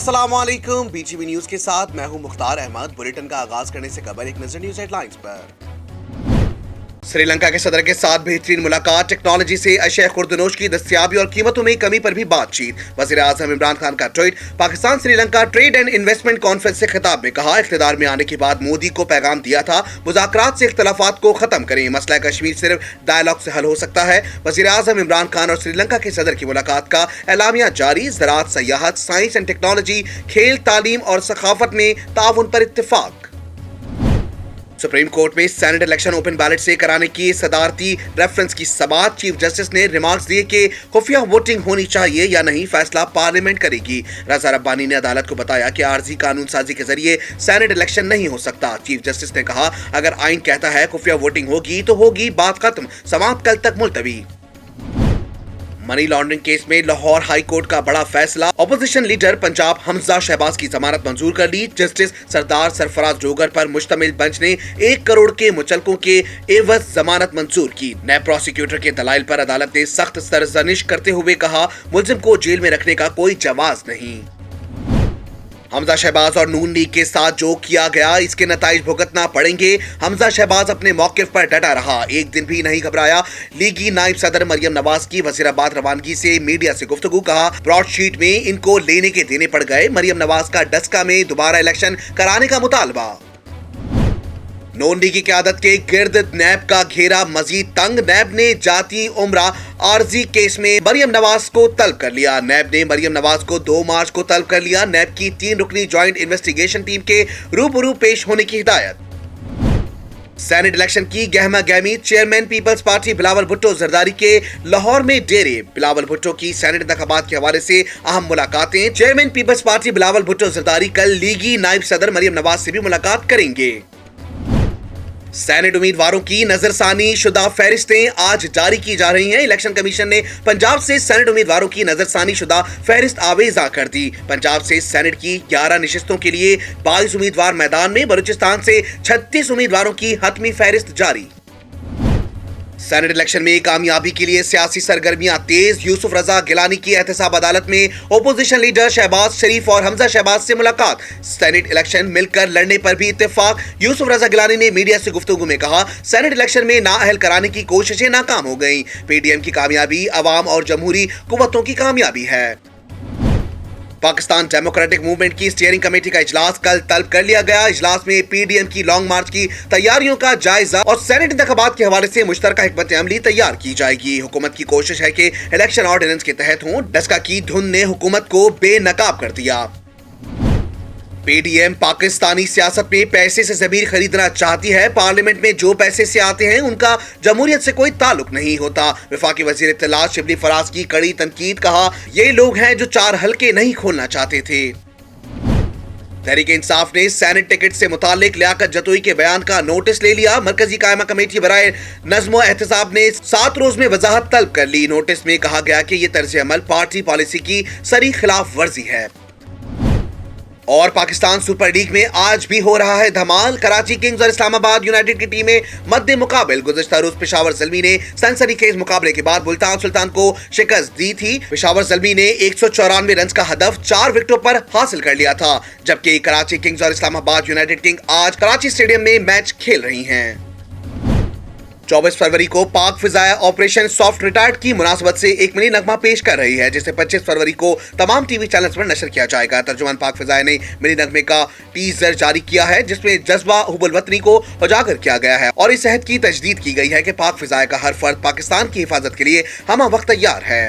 अस्सलाम वालेकुम। BGB news के साथ मैं हूं मुख्तार अहमद। बुलेटिन का आगाज करने से कबल एक नजर न्यूज हेडलाइंस पर। श्रीलंका के सदर के साथ बेहतरीन मुलाकात, टेक्नोलॉजी से अशय खुर्दनोश की दस्तयाबी और कीमतों में कमी पर भी बातचीत। वज़ीर आज़म इमरान खान का tweet. Pakistan Sri Lanka trade and investment conference से खिताब में कहा, इख्तिदार में आने के बाद मोदी को पैगाम दिया था, मुज़ाकरात से इख्तलाफात को खत्म करें, मसला कश्मीर सिर्फ डायलॉग से हल हो सकता है। वज़ीर आज़म इमरान खान और श्रीलंका के सदर की मुलाकात का एलामिया जारी। ज़राअत, सयाहत, साइंस एंड टेक्नोलॉजी, खेल, तालीम और सखाफत में ताउन पर इत्तेफाक। सुप्रीम कोर्ट में सेनेट इलेक्शन ओपन बैलेट से कराने की सदारती रेफरेंस की समाअत। चीफ जस्टिस ने रिमार्क्स दिए कि खुफिया वोटिंग होनी चाहिए या नहीं, फैसला पार्लियामेंट करेगी। रजा रब्बानी ने अदालत को बताया कि आर्जी कानून साजी के जरिए सेनेट इलेक्शन नहीं हो सकता। चीफ जस्टिस ने कहा, अगर आइन कहता है खुफिया वोटिंग होगी तो होगी, बात खत्म, समाअत कल तक मुलतवी। मनी लॉन्ड्रिंग केस में लाहौर हाई कोर्ट का बड़ा फैसला। ऑपोजिशन लीडर पंजाब हमजा शहबाज की जमानत मंजूर कर ली। जस्टिस सरदार सरफराज डोगर पर मुश्तमिल बेंच ने 1 करोड़ के मुचलकों के एवज जमानत मंजूर की। नए प्रोसिक्यूटर के दलाइल पर अदालत ने सख्त सरजनिश करते हुए कहा, मुलजिम को जेल में रखने का कोई जवाज नहीं। हमजा शहबाज और नून लीग के साथ जो किया गया, इसके नताइज भुगतना पड़ेंगे। हमजा शहबाज अपने मौकिफ पर डटा रहा, एक दिन भी नहीं घबराया। लीगी नायब सदर मरियम नवाज की वजीराबाद रवानगी से मीडिया से गुफ्तगू। कहा, ब्रॉडशीट में इनको लेने के देने पड़ गए। मरियम नवाज का डस्का में दोबारा इलेक्शन कराने का मुतालबा। नून लीगी क़यादत के गिर्द नैब का घेरा मजीद तंग। नैब ने जाती उम्रा आरजी केस में मरियम नवाज को तलब कर लिया। नैब ने मरियम नवाज को 2 मार्च को तलब कर लिया। नैब की 3 रुकनी ज्वाइंट इन्वेस्टिगेशन टीम के रूबरू पेश होने की हिदायत। सेनेट इलेक्शन की गहमा गहमी। Chairman peoples party Bilawal Bhutto Zardari के लाहौर में डेरे। बिलावल भुट्टो की सेनेट इंतखाबात के हवाले से अहम मुलाकातें। Chairman peoples party Bilawal Bhutto Zardari कल लीगी नायब सदर मरियम नवाज से भी मुलाकात करेंगे। सेनेट उम्मीदवारों की नजरसानी शुदा फहरिस्तें आज जारी की जा रही हैं। इलेक्शन कमीशन ने पंजाब से सेनेट उम्मीदवारों की नजरसानी शुदा फहरिस्त आवेजा कर दी। पंजाब से सेनेट की 11 नशिस्तों के लिए 22 उम्मीदवार मैदान में। बलूचिस्तान से 36 उम्मीदवारों की हतमी फहरिस्त जारी। सेनेट इलेक्शन में कामयाबी के लिए सियासी सरगर्मियां तेज। यूसुफ रजा गिलानी की एहतसाब अदालत में ओपोजिशन लीडर शहबाज शरीफ और हमजा शहबाज से मुलाकात। सेनेट इलेक्शन मिलकर लड़ने पर भी इत्तेफाक। यूसुफ रजा गिलानी ने मीडिया से गुफ्तगू में कहा, सेनेट इलेक्शन में नाअहल कराने की कोशिशें नाकाम हो गईं। पीडीएम की कामयाबी अवाम और जमहूरी कुव्वतों की कामयाबी है। पाकिस्तान डेमोक्रेटिक मूवमेंट की स्टीयरिंग कमेटी का इजलास कल तलब कर लिया गया। इजलास में पीडीएम की लॉन्ग मार्च की तैयारियों का जायजा और सेनेट इंतखाबात के हवाले से मुश्तरका हिकमत अमली तैयार की जाएगी। हुकूमत की कोशिश है कि इलेक्शन ऑर्डिनेंस के तहत हो। डस्का की धुन ने हुकूमत को बेनकाब कर दिया। पीडीएम पाकिस्तानी सियासत में पैसे से ज़मीर खरीदना चाहती है। पार्लियामेंट में जो पैसे से आते हैं उनका जमहूरियत से कोई ताल्लुक नहीं होता। वफाकी वजीर इत्तलात शिबली फराज की कड़ी तनकीद। कहा, ये लोग हैं जो 4 हलके नहीं खोलना चाहते थे। तहरीक इंसाफ ने सेनेट टिकट से मुतालिक लियाकत जतोई के बयान का नोटिस ले लिया। मरकजी कायमा कमेटी बराए नज़्म एहतसाब ने 7 रोज में वजाहत तलब कर ली। नोटिस में कहा गया कि यह तर्ज अमल पार्टी पॉलिसी की सरी खिलाफ वर्जी है। और पाकिस्तान सुपर लीग में आज भी हो रहा है धमाल। कराची किंग्स और इस्लामाबाद यूनाइटेड की टीमें मद्दे मुकाबिल। गुज़िश्ता रोज पेशावर ज़ल्मी ने सनसनीखेज मुकाबले के बाद मुल्तान सुल्तान को शिकस्त दी थी। पेशावर ज़ल्मी ने 194 रन का हदफ 4 विकेटों पर हासिल कर लिया था, जबकि कराची किंग्स और इस्लामाबाद यूनाइटेड किंग आज कराची स्टेडियम में मैच खेल रही हैं। 24 फरवरी को पाक फिजाया ऑपरेशन सॉफ्ट रिटायर्ड की मुनासबत से एक मिनी नगमा पेश कर रही है, जिसे 25 फरवरी को तमाम टीवी चैनल्स पर नशर किया जाएगा। तर्जुमान पाक फिजाया ने मिनी नगमे का टीजर जारी किया है, जिसमें जज्बा हुब्बुल वतनी को उजागर किया गया है और इस अहद की तजदीद की गई है कि पाक फिजाया का हर फर्द पाकिस्तान की हिफाजत के लिए हमा वक्त तैयार है।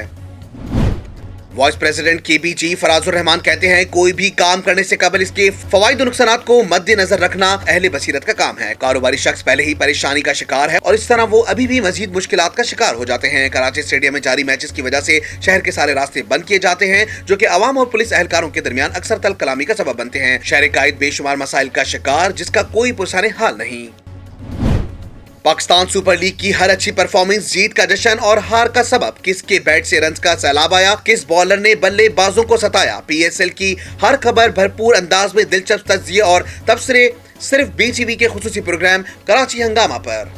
वाइस प्रेसिडेंट केबीजी फराजुर रहमान कहते हैं, कोई भी काम करने से कबल इसके फवाइद और नुकसानात को मद्देनजर रखना अहले बसीरत का काम है। कारोबारी शख्स पहले ही परेशानी का शिकार है और इस तरह वो अभी भी मजीद मुश्किलात का शिकार हो जाते हैं। कराची स्टेडियम में जारी मैचेस की वजह से शहर के सारे रास्ते बंद किए जाते हैं, जो कि अवाम और पुलिस एहलकारों के दरमियान अक्सर तल कलामी का सबब बनते हैं। शहर कायद बेशुमार मसाइल का शिकार, जिसका कोई पुरसाने हाल नहीं। पाकिस्तान सुपर लीग की हर अच्छी परफॉर्मेंस जीत का जश्न और हार का सबब। किसके बैट से रन्स का सैलाब आया, किस बॉलर ने बल्लेबाजों को सताया। पीएसएल की हर खबर भरपूर अंदाज में दिलचस्प तज्जिए और तबसरे सिर्फ बीजीबी के खुसूसी प्रोग्राम कराची हंगामा पर।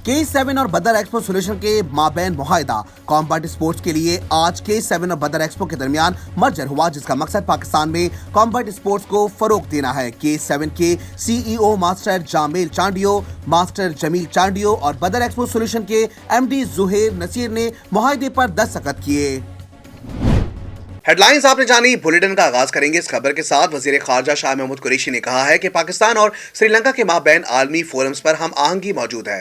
K7 और बदर एक्सपो सोल्यूशन के माबैन मुआहिदा कॉम्बैट स्पोर्ट्स के लिए आज K7 और बदर एक्सपो के दरमियान मर्जर हुआ, जिसका मकसद पाकिस्तान में कॉम्बैट स्पोर्ट्स को फरोग देना है। K7 के CEO master Jamil Chandio, master Jameel Chandio और बदर एक्सपो सोल्यूशन के MD जुहेर नसीर ने मुआहिदे पर दस्तखत किए। हेडलाइंस आपने जानी, बुलेटिन का आगाज करेंगे इस खबर के साथ। वजीर खारजा शाह महमूद कुरैशी ने कहा है कि पाकिस्तान और श्रीलंका के माबैन आलमी फोरम्स पर हम आहंगी मौजूद है।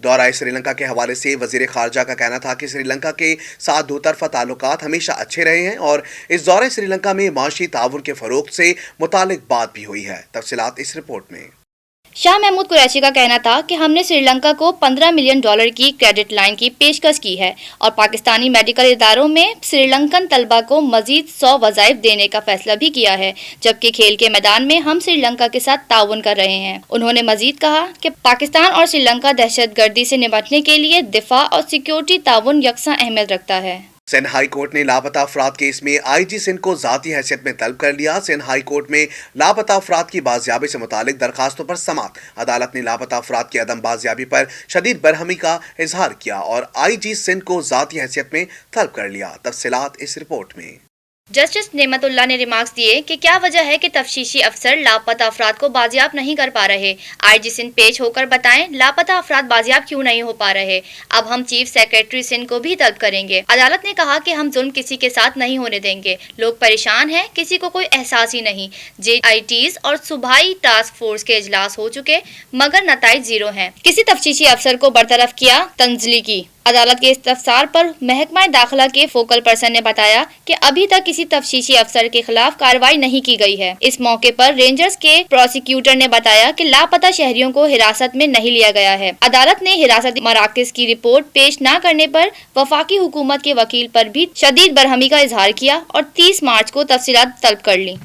दौरा श्रीलंका के हवाले से वजीर खारजा का कहना था कि श्रीलंका के साथ दो तरफा ताल्लुकात हमेशा अच्छे रहे हैं और इस दौरे श्रीलंका में माशी ताउन के फरोग से मुतालिक बात भी हुई है। तफसीलात इस रिपोर्ट में। शाह महमूद कुरैशी का कहना था कि हमने श्रीलंका को $15 मिलियन की क्रेडिट लाइन की पेशकश की है और पाकिस्तानी मेडिकल इदारों में श्रीलंकन तलबा को मजीद 100 वज़ाइफ देने का फैसला भी किया है, जबकि खेल के मैदान में हम श्रीलंका के साथ ताउन कर रहे हैं। उन्होंने मजीद कहा कि पाकिस्तान और श्रीलंका दहशतगर्दी से निपटने के लिए दिफा और सिक्योरिटी ताउन यकसा अहमियत रखता है। सिंध हाई कोर्ट ने लापता अफराद केस में IG सिंध को ज़ाती हैसियत में तलब कर लिया। सिंध हाई कोर्ट में लापता अफराद की बाजियाबी से मुतालिक दरखास्तों पर समाअत। अदालत ने लापता अफराद की अदम बाजियाबी पर शदीद बरहमी का इजहार किया और IG सिंध को ज़ाती हैसियत में तलब कर लिया। तफसीलात इस रिपोर्ट में। जस्टिस नेमतुल्लाह ने रिमार्क्स दिए कि क्या वजह है कि तफ्तीशी अफसर लापता अफराद को बाजियाब नहीं कर पा रहे। IG सिंध पेश होकर बताएं लापता अफराद बाजियाब क्यों नहीं हो पा रहे। अब हम चीफ सेक्रेटरी सिंध को भी तलब करेंगे। अदालत ने कहा कि हम जुल्म किसी के साथ नहीं होने देंगे। लोग परेशान हैं, किसी को कोई एहसास ही नहीं। JITs और सूबाई टास्क फोर्स के इजलास हो चुके मगर नताइज जीरो हैं। किसी तफ्तीशी अफसर को बरतरफ किया, तंजली की। अदालत के इस्तफसार पर महकमा दाखिला के फोकल पर्सन ने बताया कि अभी तक किसी तफ्तीशी अफसर के खिलाफ कार्रवाई नहीं की गई है। इस मौके पर रेंजर्स के प्रोसिक्यूटर ने बताया कि लापता शहरियों को हिरासत में नहीं लिया गया है। अदालत ने हिरासती मराकज की रिपोर्ट पेश न करने पर वफाकी हुकूमत के वकील पर भी शदीद बरहमी का इजहार किया और 30 मार्च को तफसीलात तलब कर ली।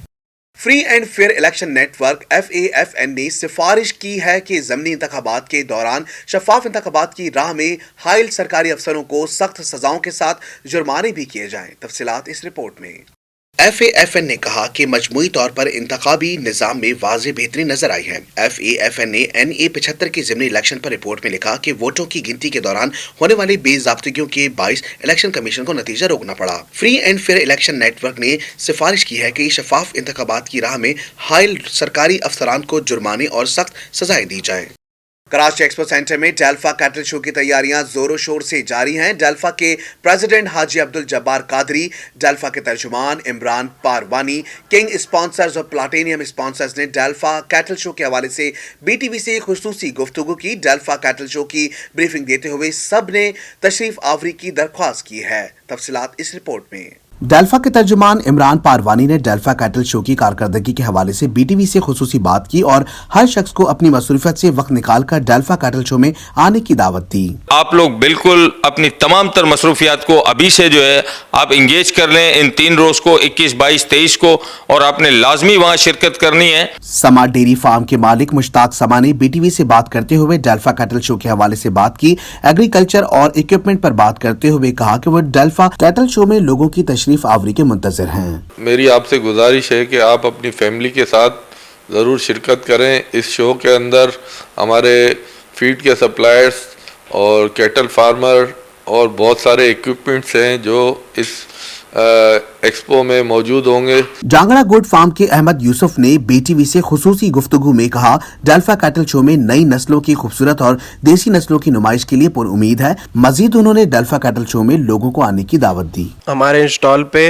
Free and fair election network FAFN ने सिफारिश की है कि ज़मीनी इंतखाबात के दौरान शफाफ इंतखाबात की राह में हाइल सरकारी अफसरों को सख्त सजाओं के साथ जुर्माने भी किए जाएं। तफसीलात इस रिपोर्ट में। FAFN ने कहा कि मजमूई तौर पर इंतखाबी निज़ाम में वाज़ेह बेहतरी नजर आई है। FAFN ने NA 75 की ज़मीनी इलेक्शन पर रिपोर्ट में लिखा कि वोटों की गिनती के दौरान होने वाली बेज़ाब्तिगियों के बाइस इलेक्शन कमीशन को नतीजा रोकना पड़ा। Free and fair election network ने सिफारिश की है कि शफाफ इंतखाबात की राह में हाइल सरकारी अफसरान को जुर्माने और सख्त सजाएं दी जाएं। कराची एक्सपो सेंटर में डेल्फा कैटल शो की तैयारियां जोरों शोर से जारी हैं। डेल्फा के प्रेसिडेंट हाजी अब्दुल जब्बार कादरी, डेल्फा के तर्जुमान इमरान पारवानी, किंग स्पॉन्सर्स और प्लाटिनियम स्पॉन्सर्स ने डेल्फा कैटल शो के हवाले से BTV से खुसूसी गुफ्तगू की। डेल्फा कैटल शो की ब्रीफिंग देते हुए सब ने तशरीफ आवरी की दरख्वास्त की है। तफसीलात इस रिपोर्ट में। डेल्फा के तर्जुमान इमरान पारवानी ने डेल्फा कैटल शो की कारकर्दगी के हवाले से BTV से खुसूसी बात की और हर शख्स को अपनी मसरूफियत से वक्त निकालकर डेल्फा कैटल शो में आने की दावत दी। आप लोग बिल्कुल अपनी तमाम तर मसरूफियात को अभी से जो है आप इंगेज कर लें इन 3 रोज को, 21, 22, 23 को, और आपने लाजमी वहाँ शिरकत करनी है। समा डेयरी फार्म के मालिक मुश्ताक समा ने BTV से बात करते हुए डेल्फा कैटल शो के हवाले से बात की। एग्रीकल्चर और इक्विपमेंट पर बात करते हुए कहा कि वो डेल्फा कैटल शो में लोगों की तशरीफ आवरी के मुंतज़िर हैं। मेरी आपसे गुजारिश है कि आप अपनी फैमिली के साथ ज़रूर शिरकत करें। इस शो के अंदर हमारे फीड के सप्लायर्स और कैटल फार्मर और बहुत सारे इक्विपमेंट्स हैं जो इस एक्सपो में मौजूद होंगे। जांगड़ा गोट फार्म के अहमद यूसुफ ने BTV से खुसूसी गुफ्तगू में कहा डेल्फा कैटल शो में नई नस्लों की खूबसूरत और देसी नस्लों की नुमाइश के लिए पुर उम्मीद है। मजीद उन्होंने डेल्फा कैटल शो में लोगों को आने की दावत दी। हमारे स्टॉल पे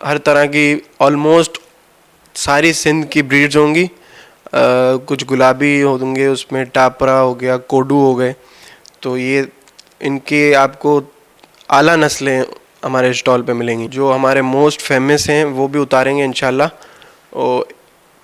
हर तरह की ऑलमोस्ट सारी सिंध की ब्रीड्स होंगी। कुछ गुलाबी होंगे, उसमें टापरा हो गया, कोडू हो गए, तो ये इनके आपको आला नस्लें हमारे स्टॉल पे मिलेंगी। जो हमारे मोस्ट फेमस हैं वो भी उतारेंगे इंशाल्लाह,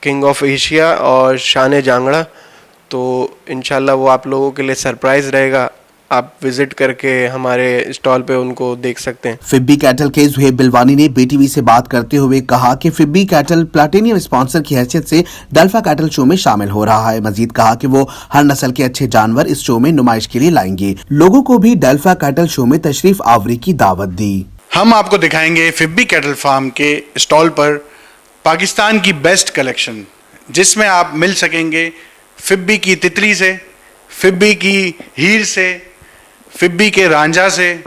किंग ऑफ एशिया और शान जांगड़ा, तो इंशाल्लाह वो आप लोगों के लिए सरप्राइज़ रहेगा। आप विजिट करके हमारे स्टॉल पे उनको देख सकते हैं। फिब्बी कैटल के जुहेब बिलवानी ने BTV से बात करते हुए कहा कि फिब्बी कैटल प्लाटिनियम स्पॉन्सर की हैसियत से डेल्फा कैटल शो में शामिल हो रहा है। मजीद कहा कि वो हर नस्ल के अच्छे जानवर इस शो में नुमाइश के लिए लाएंगे। लोगों को भी डेल्फा कैटल शो में तशरीफ आवरी की दावत दी। हम आपको दिखाएंगे फिब्बी कैटल फार्म के स्टॉल पर पाकिस्तान की बेस्ट कलेक्शन, जिसमें आप मिल सकेंगे फिब्बी की तितली से, फिब्बी की हीर से, फिब्बी के रांझा से,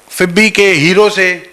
फिब्बी के हीरो से,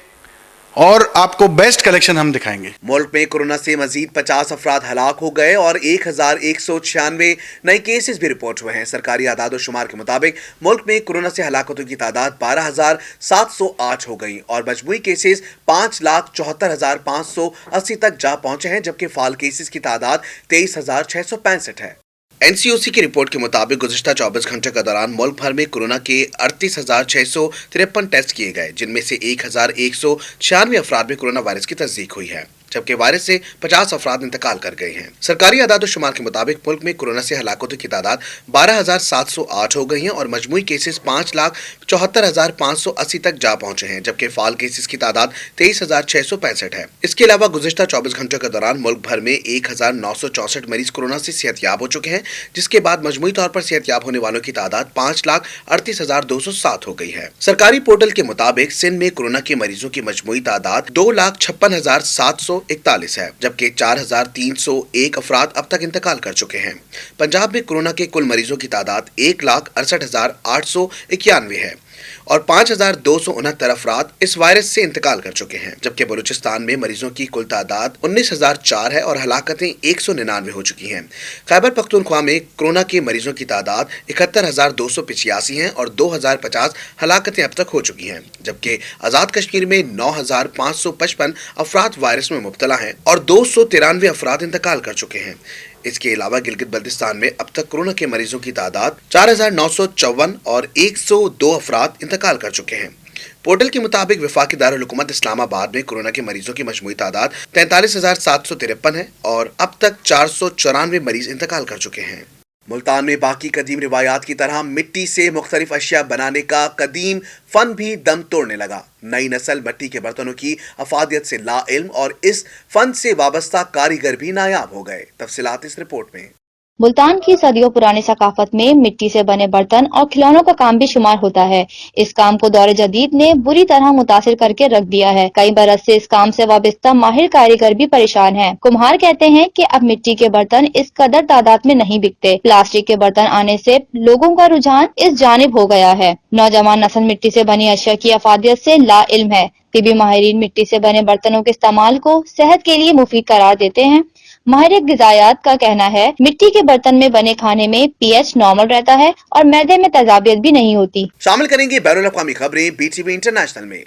और आपको बेस्ट कलेक्शन हम दिखाएंगे। मुल्क में कोरोना से मजीद 50 अफराद हलाक हो गए और 1196 नए केसेस भी रिपोर्ट हुए हैं। सरकारी आदाद और शुमार के मुताबिक मुल्क में कोरोना से हलाकतों की तादाद 12,708 हो गई और मजमूई केसेस 5,74,580 तक जा पहुंचे हैं, जबकि फाल केसेस की तादाद 23,665 है। एनसीओसी की रिपोर्ट के मुताबिक गुज़िश्ता 24 घंटे के दौरान मुल्क भर में कोरोना के 38,653 टेस्ट किए गए, जिनमें से 1,196 अफराद में कोरोना वायरस की तस्दीक हुई है, जबकि वायरस से 50 अफराद इंतकाल कर गए हैं। सरकारी आदाद और शुमार के मुताबिक मुल्क में कोरोना से हलाकतों की तादाद 12,708 हो गई है और मजमूई केसेस 5,74,580 तक जा पहुंचे हैं, जबकि फाल केसेस की तादाद 23,665 है। इसके अलावा गुज़िश्ता 24 घंटों के दौरान मुल्क भर में 1,964 मरीज कोरोना से सेहतयाब हो चुके हैं, जिसके बाद मजमूई तौर पर सेहतयाब होने वालों की तादाद 5,38,207 हो गई है। सरकारी पोर्टल के मुताबिक सिंध में कोरोना के मरीजों की मजमूई तादाद 2,56,741 है, जबकि 4,301 अफराद अब तक इंतकाल कर चुके हैं। पंजाब में कोरोना के कुल मरीजों की तादाद 1,68,891 है और 5,269 अफराद इस वायरस से इंतकाल कर चुके हैं, जबकि बलूचिस्तान में मरीजों की कुल तादाद 19,004 है और हलाकतें 199 हो चुकी हैं। खैबर पख्तूनख्वा में कोरोना के मरीजों की तादाद 71,285 है और 2,050 हलाकतें अब तक हो चुकी हैं, जबकि आज़ाद कश्मीर में 9,555 अफराद वायरस में मुब्तला हैं और 293 अफराद इंतकाल कर चुके हैं। इसके अलावा गिलगित बल्तिस्तान में अब तक कोरोना के मरीजों की तादाद 4,954 और 102 अफराद इंतकाल कर चुके हैं। पोर्टल के मुताबिक वफाकी दारुल हुकूमत इस्लामाबाद में कोरोना के मरीजों की मजमूई तादाद 43,753 है और अब तक 494 मरीज इंतकाल कर चुके हैं। मुल्तान में बाकी कदीम रिवायात की तरह मिट्टी से मुख्तलिफ अशिया बनाने का कदीम फन भी दम तोड़ने लगा। नई नस्ल मिट्टी के बर्तनों की अफादियत से ला इल्म और इस फन से वाबस्ता कारीगर भी नायाब हो गए। तफसीलात इस रिपोर्ट में। मुल्तान की सदियों पुरानी सकाफत में मिट्टी से बने बर्तन और खिलौनों का काम भी शुमार होता है। इस काम को दौर जदीद ने बुरी तरह मुतासिर करके रख दिया है। कई बरस से इस काम से वाबस्ता माहिर कारीगर भी परेशान हैं। कुम्हार कहते हैं कि अब मिट्टी के बर्तन इस कदर तादाद में नहीं बिकते। प्लास्टिक के बर्तन आने से लोगों का रुझान इस जानिब हो गया है। नौजवान नस्ल मिट्टी से बनी अशिया की अफादियत से ला इल्म है। तिबी माहिरीन मिट्टी से बने बर्तनों के इस्तेमाल को सेहत के लिए मुफीद करार देते हैं। माहिर गिज़ायात का कहना है मिट्टी के बर्तन में बने खाने में पीएच नॉर्मल रहता है और मैदे में तेजाबियत भी नहीं होती। शामिल करेंगे बैनुल अक़वामी खबरें बीटीवी इंटरनेशनल में।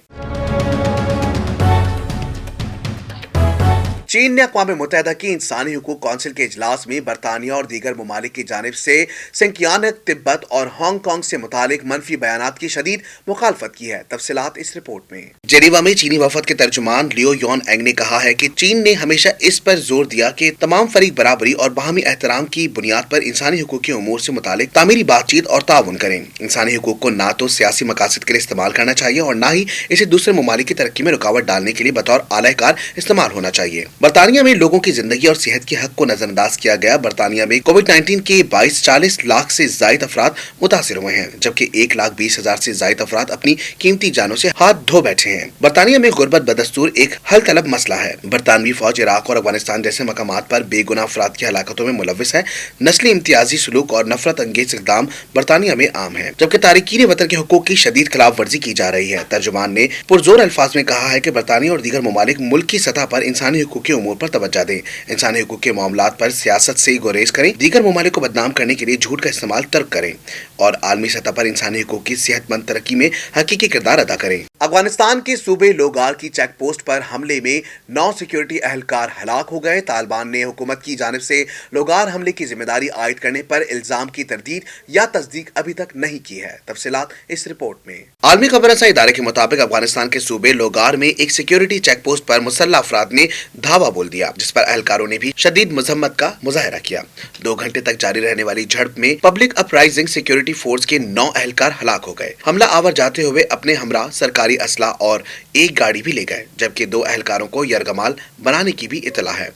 चीन ने अक़वाम मुत्तहिदा की इंसानी हुकूक कौंसिल के इजलास में बरतानिया और दीगर ममालिक की जानिब से सिंकियान, तिब्बत और हांगकांग से मुतालिक मनफी बयानात की शदीद मुखालफत की है। तफसीलात इस रिपोर्ट में। जेनेवा में चीनी वफद के तर्जुमान लियो योन एंग ने कहा है कि चीन ने हमेशा इस पर जोर दिया कि तमाम फरीक बराबरी और बाहमी एहतराम की बुनियाद पर इंसानी हुकूक के उमूर से मुतालिक तामीरी बातचीत और ताउन करें। इंसानी हुकूक को ना तो सियासी मकासद के लिए इस्तेमाल करना चाहिए और ना ही इसे दूसरे ममालिक की तरक्की में रुकावट डालने के लिए बतौर आलाकार इस्तेमाल होना चाहिए। बरतानिया में लोगों की जिंदगी और सेहत के हक को नजरअंदाज किया गया। बरतानिया में कोविड-19 के 40 लाख से जायद अफराद मुतासिर हुए हैं, जबकि 1,20,000 से जायद अफराद अपनी कीमती जानों से हाथ धो बैठे हैं। बरतानिया में गुर्बत बदस्तूर एक हल तलब मसला है। बरतानवी फौज इराक और अफगानिस्तान जैसे मकामात पर बेगुनाह अफराद की हलाकतों में मुलविस है। नस्ली इम्तियाजी सलूक और नफरत अंगेज इक़दाम बरतानिया में आम है, जबकि तारिकीन वतन के हुकूक की शदीद खिलाफ वर्जी की जा रही है। तर्जुमान ने पुरजोर अल्फाज में कहा है कि बरतानिया और दीगर ममालिक मुल्क की सतह पर इंसानी हुकूक के उमूर पर तवज्जो दें, इंसानी हुकूक के मामलात पर सियासत से गुरेज करें, दीगर ममालिक को बदनाम करने के लिए झूठ का इस्तेमाल तर्क करें और आलमी सतह पर इंसानी हुकूक की सेहतमंद तरक्की में हकीकी किरदार अदा करें। अफगानिस्तान के सूबे लोगार की चेक पोस्ट पर हमले में 9 सिक्योरिटी अहलकार हलाक हो गए। तालिबान ने हुकूमत की जानिब से लोगार हमले की जिम्मेदारी आयद करने पर इल्जाम की तरदीद या तस्दीक अभी तक नहीं की है। तफसीलात इस रिपोर्ट में। आलमी खबर रसाई इदारे के मुताबिक अफगानिस्तान के सूबे लोगार में एक सिक्योरिटी चेक पोस्ट पर मुसल्ला अफराद ने धावा बोल दिया, जिस पर एहलकारों ने भी शदीद मजम्मत का मुजाहरा किया। 2 घंटे तक जारी रहने वाली झड़प में पब्लिक अपराइजिंग सिक्योरिटी फोर्स के 9 एहलकार हलाक हो गए। हमला आवर जाते हुए अपने हमरा सरकारी असला और एक गाड़ी भी ले गए, जबकि 2 एहलकारों को यरगमाल बनाने की भी इतला है।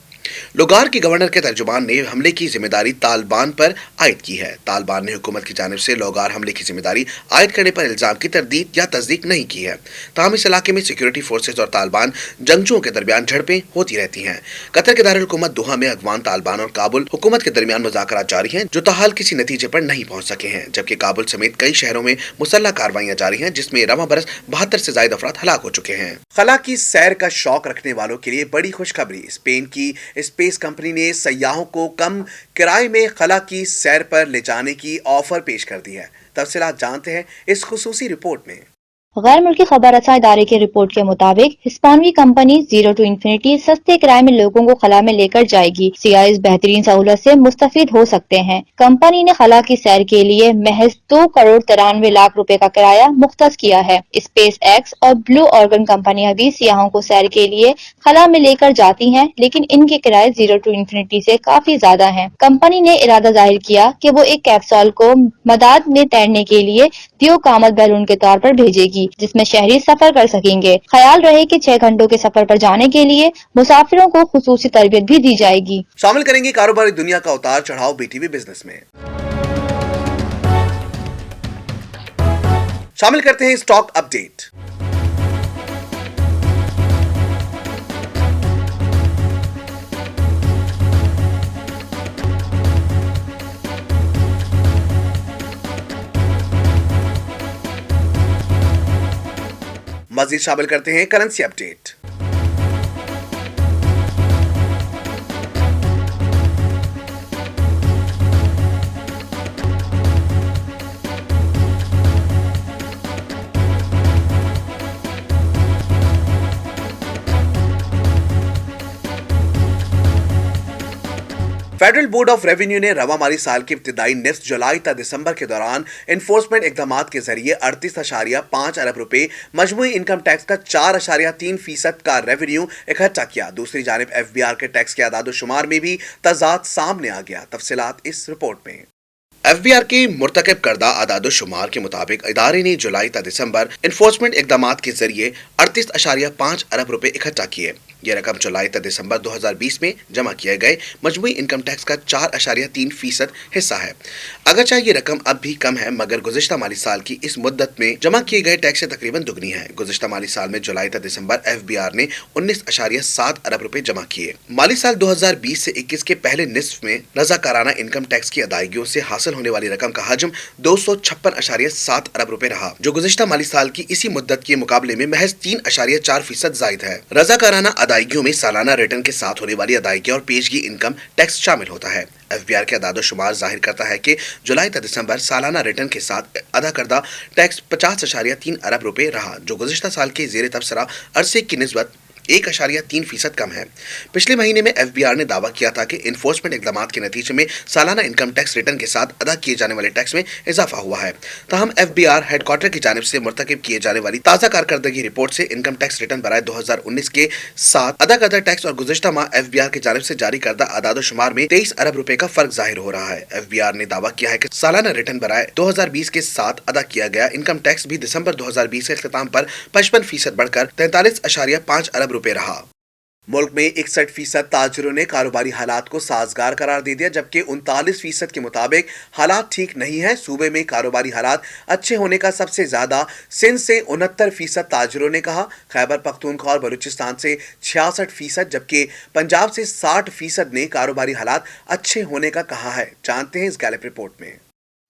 लोगार के गवर्नर के तर्जुमान ने हमले की जिम्मेदारी तालिबान पर आयद की है। तालिबान ने हुकूमत की जानिब से लोगार हमले की जिम्मेदारी आयद करने पर इल्जाम की तरदीद या तस्दीक नहीं की है। ताहम इस इलाके में सिक्योरिटी फोर्सेज और तालिबान जंगजुओं के दरमियान झड़पें होती रहती हैं। कतर के दारुल हुकूमत दोहा में अगवान तालिबान और काबुल हुकूमत के दरमियान मुज़ाकरात जारी हैं, जो ताहाल किसी नतीजे पर नहीं पहुंच सके हैं, जबकि काबुल समेत कई शहरों में मुसल्लह कार्रवाइयां जारी हैं, जिसमें रवां बरस 72 से ज्यादा अफराद हलाक हो चुके हैं। खला की सैर का शौक रखने वालों के लिए बड़ी खुशखबरी। स्पेन की स्पेस कंपनी ने सयाहों को कम किराए में खला की सैर पर ले जाने की ऑफर पेश कर दी है। तफसीलात जानते हैं इस खुसूसी रिपोर्ट में। गैर मुल्की खबर रसा इदारे की रिपोर्ट के मुताबिक हिस्पानवी कंपनी जीरो टू इन्फिनिटी सस्ते किराए में लोगों को खला में लेकर जाएगी। सियाह इस बेहतरीन सहूलत से मुस्तफीद हो सकते हैं। कंपनी ने खला की सैर के लिए महज 2 करोड़ 93 लाख रुपए का किराया मुख्तस किया है। स्पेस एक्स और ब्लू ऑर्गन कंपनियां भी सियाहों को सैर के लिए खला में लेकर जाती हैं, लेकिन इनके किराए जीरो टू इन्फिनिटी से काफी ज्यादा हैं। कंपनी ने इरादा जाहिर किया कि वो एक कैप्सूल को मदाद में तैरने के लिए दियो कामत बैलून के तौर पर भेजेगी, जिसमें शहरी सफर कर सकेंगे। ख्याल रहे कि 6 घंटों के सफर पर जाने के लिए मुसाफिरों को खुसूसी तरबियत भी दी जाएगी। शामिल करेंगे कारोबारी दुनिया का उतार चढ़ाव बीटीवी बिजनेस में। शामिल करते हैं स्टॉक अपडेट। मजीद शामिल करते हैं currency update. Federal board of revenue ने रवा माली साल के इब्तिदाई निस्फ जुलाई ता दिसंबर के दौरान एनफोर्समेंट इकदामात के जरिए 38.5 अरब रुपए मजमूई इनकम टैक्स का 4.3% का रेवेन्यू इकट्ठा किया। दूसरी जानिब FBR के टैक्स के आदाद शुमार में भी तजाद सामने आ गया। तफसीलात इस रिपोर्ट में। FBR के मुर्तकब करदा आदाद शुमार के मुताबिक इदारे ने जुलाई ता दिसंबर एनफोर्समेंट इकदामात के जरिए 38.5 अरब रुपए इकट्ठा किए। यह रकम जुलाई तक दिसंबर 2020 में जमा किए गए मजमूई इनकम टैक्स का 4.3% हिस्सा है। अगरचे ये रकम अब भी कम है, मगर गुज़िश्ता माली साल की इस मुद्दत में जमा किए गए टैक्स से तकरीबन दुगनी है। गुज़िश्ता माली साल में जुलाई तक दिसंबर FBR ने 19.7 अरब रुपए जमा किए। माली साल 2020 से 21 के पहले निस्फ में रज़ाकाराना इनकम टैक्स की अदायगियों से हासिल होने वाली रकम का हजम 256.7 अरब रुपए रहा, जो गुज़िश्ता माली साल की इसी मुद्दत के मुकाबले में महज 3.4% जायद है। रज़ाकाराना अदायगियों में सालाना रिटर्न के साथ होने वाली अदायगी और पेशगी इनकम टैक्स शामिल होता है। FBR के आदाद शुमार जाहिर करता है कि जुलाई तक दिसंबर सालाना रिटर्न के साथ अदा करदा टैक्स 50.3 अरब रुपए रहा, जो गुज़िश्ता साल के ज़ेर तबसरा अरसे की निस्बत 1.3% कम है। पिछले महीने में FBR ने दावा किया था कि इन्फोर्समेंट इकदामात के नतीजे में सालाना इनकम टैक्स रिटर्न के साथ अदा किए जाने वाले टैक्स में इजाफा हुआ है। ताहम FBR हेडक्वार्टर की जानिब से मुर्तकिब किए जाने वाली ताज़ा कारकर्दगी रिपोर्ट से इनकम टैक्स रिटर्न बराए 2019 के साथ अदा करदा टैक्स और गुज़िश्ता माह FBR की जानिब से जारी करदा आदाद शुमार में 23 अरब रुपए का फर्क जाहिर हो रहा है। FBR ने दावा किया है कि सालाना रिटर्न बराए 2020 के साथ अदा किया गया इनकम टैक्स भी दिसंबर 2020 के इख्तिताम पर 55% बढ़कर 43.5 अरब रुपए रहा। मुल्क में 61% ताजिरों ने कारोबारी हालात को साजगार करार दे दिया, जबकि 39% के मुताबिक हालात ठीक नहीं है। सूबे में कारोबारी हालात अच्छे होने का सबसे ज्यादा सिंध से 69% ताजिरों ने कहा, खैबर पख्तूनख्वा और बलूचिस्तान से 66%, जबकि पंजाब से 60% ने कारोबारी हालात अच्छे होने का कहा है। जानते हैं इस गैलप रिपोर्ट में।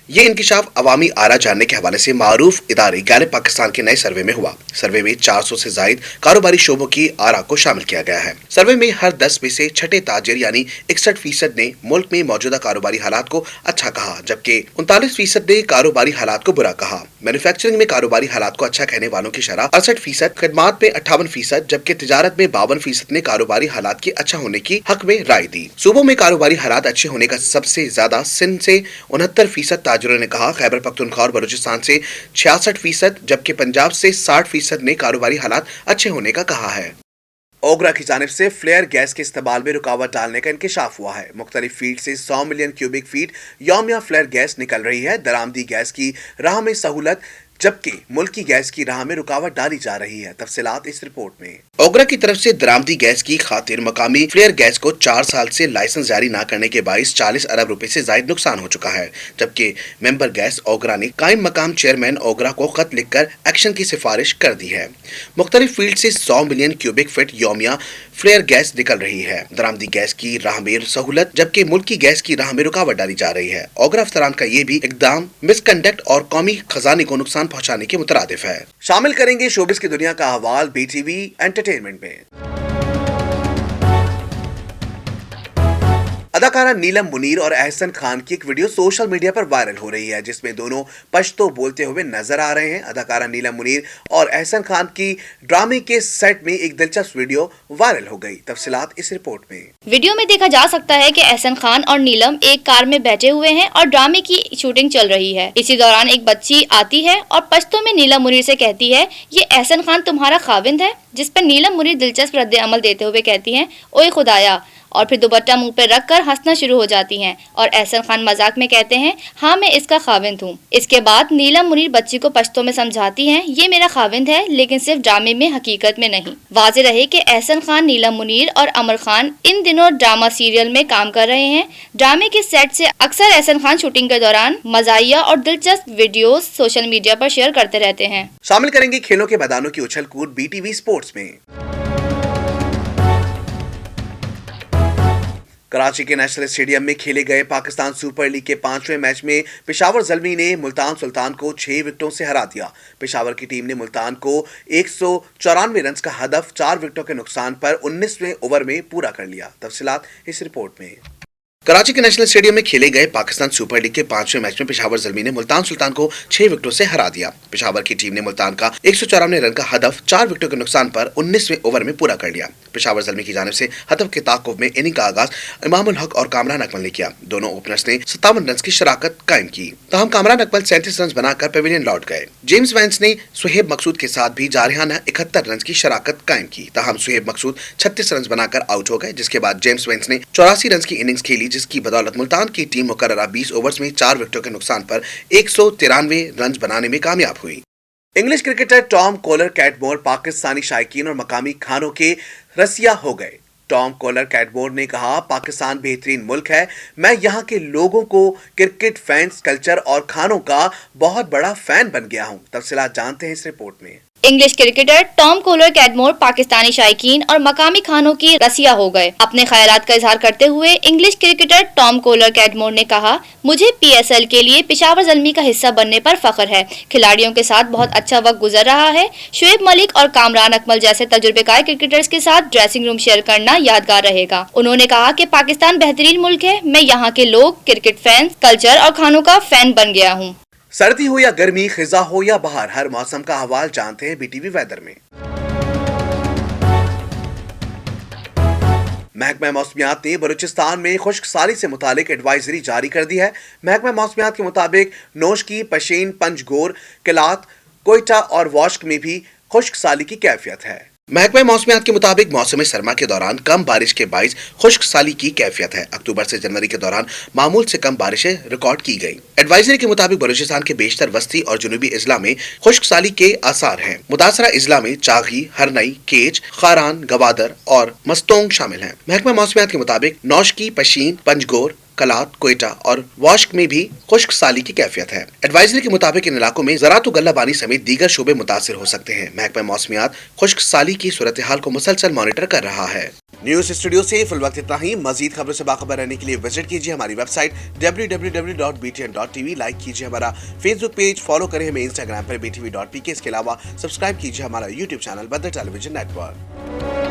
ये इंकिशाफ अवामी आरा जानने के हवाले से मारूफ इदारे गैलप पाकिस्तान के नए सर्वे में हुआ। सर्वे में 400 से जायद कारोबारी शोबों की आरा को शामिल किया गया है। सर्वे में हर 10 में से 6 ताजिर यानी 61% ने मुल्क में मौजूदा कारोबारी हालात को अच्छा कहा, जबकि 39% ने कारोबारी हालात को बुरा कहा। मैन्युफैक्चरिंग में कारोबारी हालात को अच्छा कहने वालों की शरह 68%, खदमात में 58%, जबकि तिजारत में 52% ने कारोबारी हालात के अच्छा होने की हक में राय दी। सूबों में कारोबारी हालात अच्छे होने का सबसे ज्यादा सिंध से 69% ताजिरों ने कहा, खैबर पख्तूनख्वा और बलूचिस्तान से 66%, जबकि पंजाब से 60% ने कारोबारी हालात अच्छे होने का कहा है। ओगरा की जानिब से फ्लेयर गैस के इस्तेमाल में रुकावट डालने का इंकिशाफ हुआ है। मुख्तलिफ फील्ड से 100 मिलियन क्यूबिक फीट यौमिया फ्लेयर गैस निकल रही है। दरामदी गैस की राह में सहूलत, जबकि मुल्की गैस की राह में रुकावट डाली जा रही है। तफसीलात इस रिपोर्ट में। ओगरा की तरफ से दरामदी गैस की खातिर मकामी फ्लेयर गैस को 4 साल से लाइसेंस जारी न करने के बाईस 40 अरब रुपए से ज्यादा नुकसान हो चुका है, जबकि मेंबर गैस ओगरा ने कायम मकाम चेयरमैन ओगरा को खत लिखकर एक्शन की सिफारिश कर दी है। मुख्तलिफ फील्ड से 100 मिलियन क्यूबिक फीट यौमिया फ्लेयर गैस निकल रही है। दरामदी गैस की राह में सहूलत, जबकि मुल्की गैस की राह में रुकावट डाली जा रही है। ओगरा अफसरान का ये भी इकदाम मिसकंडक्ट और कौमी खजाने को नुकसान पहुंचाने के मुतरादिफ है। शामिल करेंगे शोबिस की दुनिया का अहवाल BTV एंटरटेनमेंट में। अदाकारा नीलम मुनीर और एहसन खान की एक वीडियो सोशल मीडिया पर वायरल हो रही है, जिसमें दोनों पश्तो बोलते हुए नजर आ रहे हैं। अदाकारा नीलम मुनीर और एहसन खान की ड्रामे के सेट में एक दिलचस्प वीडियो वायरल हो गई। तफसीलात इस रिपोर्ट में। वीडियो में देखा जा सकता है कि एहसन खान और नीलम एक कार में बैठे हुए हैं और ड्रामे की शूटिंग चल रही है। इसी दौरान एक बच्ची आती है और पश्तो में नीलम मुनीर से कहती है, ये एहसन खान तुम्हारा खाविंद है? जिस पर नीलम मुनीर दिलचस्प रद्द अमल देते हुए कहती हैं, ओए खुदाया, और फिर दुपट्टा मुंह पर रखकर हंसना शुरू हो जाती हैं और एहसन खान मजाक में कहते हैं, हाँ मैं इसका खाविंद हूँ। इसके बाद नीलम मुनीर बच्ची को पश्तो में समझाती हैं, ये मेरा खाविंद है, लेकिन सिर्फ ड्रामे में, हकीकत में नहीं। वाज़े रहे कि एहसन खान, नीलम मुनीर और अमर खान इन दिनों ड्रामा सीरियल में काम कर रहे हैं। ड्रामे के सेट से अक्सर एहसन खान शूटिंग के दौरान मज़ाहिया और दिलचस्प वीडियोस सोशल मीडिया पर शेयर करते रहते हैं। शामिल करेंगे खेलों के मैदानों की उछल कूद BTV स्पोर्ट्स में। कराची के नेशनल स्टेडियम में खेले गए पाकिस्तान सुपर लीग के 5वें मैच में पेशावर ज़ल्मी ने मुल्तान सुल्तान को 6 विकेटों से हरा दिया। पेशावर की टीम ने मुल्तान को 194 रन का हदफ 4 विकेटों के नुकसान पर 19वें ओवर में पूरा कर लिया। तफसीलात इस रिपोर्ट में। कराची के नेशनल स्टेडियम में खेले गए पाकिस्तान सुपर लीग के 5वें मैच में पेशावर ज़ल्मी ने मुल्तान सुल्तान को 6 विकेटों से हरा दिया। पेशावर की टीम ने मुल्तान का 194 रन का हदफ 4 विकेटों के नुकसान पर 19वें ओवर में पूरा कर लिया। पेशावर ज़ल्मी की जानिब से हदफ के ताक़ुब में इनिंग का आगाज इमामुल हक और कामरान अकमल ने किया। दोनों ओपनर्स ने 57 रन की शराकत कायम की, तहम कामरान अकमल 37 रन बनाकर पेविलियन लौट गए। जेम्स वैंस ने सुहेब मकसूद के साथ भी जारहाना 71 रन की शराकत कायम की, तहम सुहेब मकसूद 36 रन बनाकर आउट हो गए। जिसके बाद जेम्स वैंस ने 84 रन की इनिंग्स खेली, जिसकी बदौलत मुल्तान की टीम मुकर्ररा 20 ओवर्स में 4 विकेटों के नुकसान पर 193 रन बनाने में कामयाब हुई। English cricketer Tom Kohler Cadmore Pakistani शायकीन और मकामी खानों के रसिया हो गए। टॉम कोलर कैटमोर ने कहा, पाकिस्तान बेहतरीन मुल्क है, मैं यहाँ के लोगों को क्रिकेट फैंस, कल्चर और खानों का बहुत बड़ा फैन बन गया हूँ। तफसीलात जानते हैं इस रिपोर्ट में। English cricketer Tom Kohler Cadmore Pakistani शायकीन और मकामी खानों की रसिया हो गए। अपने ख्यालात का इजहार करते हुए इंग्लिश क्रिकेटर टॉम कोलर कैटमोर ने कहा, मुझे PSL के लिए पेशावर ज़ल्मी का हिस्सा बनने पर फख्र है। खिलाड़ियों के साथ बहुत अच्छा वक्त गुजर रहा है। शुएब मलिक और कामरान अकमल जैसे तजुर्बेकार क्रिकेटर्स के साथ ड्रेसिंग रूम शेयर करना यादगार रहेगा। उन्होंने कहा कि पाकिस्तान बेहतरीन मुल्क है, मैं यहाँ के लोग, क्रिकेट फैंस, कल्चर और खानों का फैन बन गया हूँ। सर्दी हो या गर्मी, खिजा हो या बहार, हर मौसम का हवाल जानते हैं BTV वेदर में। महकमा मौसमियात ने बलूचिस्तान में खुश्क साली से मुतालिक एडवाइजरी जारी कर दी है। महकमा मौसमियात के मुताबिक नोशकी, पशीन, पंजगोर, किलात, कोयटा और वाश्क में भी खुश्क साली की कैफियत है। महकमा मौसमियात के मुताबिक मौसम सरमा के दौरान कम बारिश के बाइस खुश्क साली की कैफियत है। अक्टूबर से जनवरी के दौरान मामूल से कम बारिशें रिकॉर्ड की गई। एडवाइजरी के मुताबिक बलूचिस्तान के बेशतर वस्ती और जुनूबी इजला में खुश्क साली के आसार हैं। मुतासरा इजला में चागी, हरनई, केज, खारान, गवादर और मस्तोंग शामिल हैं। महकमा मौसमियात के मुताबिक नौशकी, पशीन, पंजगोर, कलात, कोयटा और वाश्क में भी खुश्क साली की कैफियत है। एडवाइजरी के मुताबिक इन इलाकों में ज़राअत गल्ला बानी समेत दीगर शोबे मुतासिर हो सकते हैं। महकमा मौसमियात खुश्क साली की सूरत हाल को मुसलसल मॉनिटर कर रहा है। न्यूज़ स्टूडियो से फिल वक्त इतना ही। मजीद खबरों से बाखबर रहने के लिए विजिट कीजिए हमारी वेबसाइट www.btn.tv। लाइक कीजिए हमारा फेसबुक पेज, फॉलो करें हमें इंस्टाग्राम पर btv.pk। इसके अलावा सब्सक्राइब कीजिए हमारा यूट्यूब चैनल बदर टेलीविजन नेटवर्क।